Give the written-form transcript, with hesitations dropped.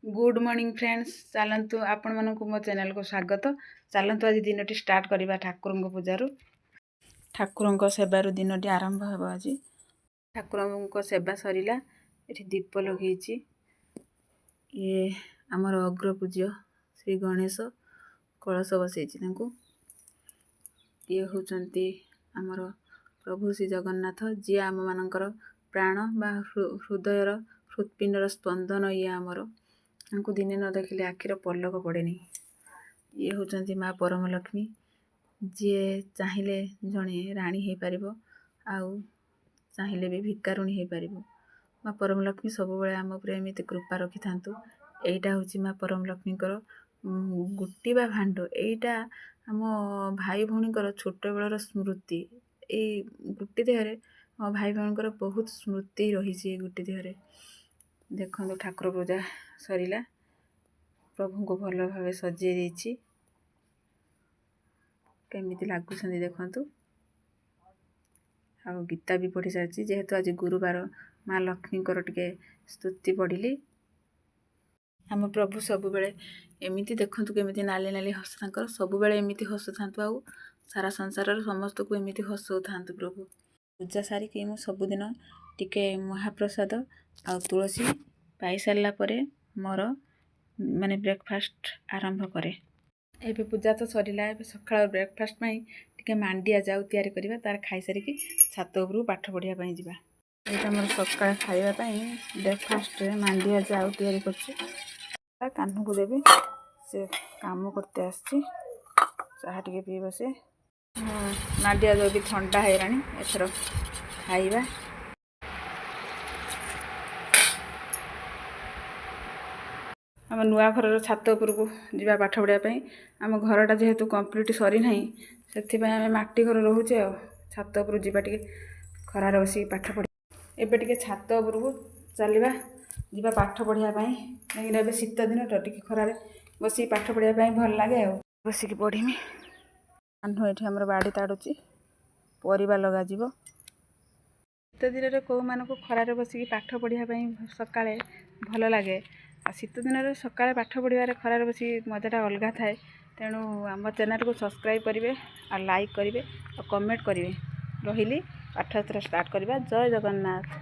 Good morning friends. चलतु आपण मानक मो चैनल को स्वागत। चलतु आज दिन स्टार्ट करवा ठाकुर पूजारू ठाकुर सेवार दिन आरंभ हो। आज ठाकुर सेवा सरला। ये दीप लगे ये आमर अग्र पूज्य श्री गणेश कलश बसई ये होचंती आमर प्रभु श्री जगन्नाथ जी आम मानकर प्राण बा हृदयर हृत्पिंडर स्पंदन ये आमर हमको दिने न देखिले आखिर पलक पड़ेनी। ये होचंती माँ परम लक्ष्मी जी चाहिए जड़े राणी हो पार आउ चाहिए भी भिकारुणी हो पार। माँ परम लक्ष्मी सब बेले आम उपर एमती कृपा रखि था। यहीटा हूँ माँ परम लक्ष्मीकर गुटिबा भाण्ड। यहीटा आम भाई भौणीकर छोट बेलर स्मृति। ये गुटी देहरे मो भाई भौणीकर बहुत स्मृति रही गुटी देहरे। देखो ठाकुर पूजा सरला। प्रभु को भल भाव सजे देछि केमिति लागुछन देखंतु। आ गीता भी पढ़ी सारी जेहेतु आज गुरुवार माँ लक्ष्मी टिके स्तुति पढ़िली। आम प्रभु सब बेले एमिति देखंतु केमिति नाली नाली हस तांकर सब बेले एमिति हसु थांतु। आउ सारा संसार समस्त को एमिति हसौ थांतु प्रभु। पूजा सारी कि मु सबुदिन टिके महाप्रसाद आ तुलसी पाई सारला परे मोर माने ब्रेकफास्ट आरंभ करे। एबे पूजा तो सरला। एबे सकाळ ब्रेकफास्ट पाई टिके मांडिया जाऊ तैयारी करबा। तार खाई सारी कि छात उपरु पाठ पढ़िया पाई जिबा। एटा मोर सकाळ खाइबा पाई ब्रेकफास्ट रे मांडिया जाऊ तैयारी करछि। कान्हू को देबे से काम करते आछि। चाहा टिके पी बसे। मांडिया जाऊ भी ठंडा हैरानी एथरो खाइबा। आम नुआ घर छात उपर को जीवा पाठ पढ़ापी। आम घरटा जेहेतु कंप्लीट सरी ना से आम माटी घर रोचे। छात उपर जीवा टे खरार बस पाठ पढ़। एबे टिके छात उपर को चलवा जीवा पाठ पढ़ापी। कहीं शीत दिन तो टे खरार बस पाठ पढ़ापी भल लगे। बसिक पढ़मी। कान्हू ये आम बाड़ी ताड़ुची परिवा लग शीत दिन में कौ मानक खरार बसिक पाठ पढ़ापी सका भल लगे। आ शीत दिन में सकाଳେ पाठ पढ़ार खरार बस मजाटा अलग थाए। तेणु आम चैनल को सब्सक्राइब करेंगे और लाइक करेंगे और कमेंट करेंगे। रही पाठ स्टार्ट करवा। जय जगन्नाथ।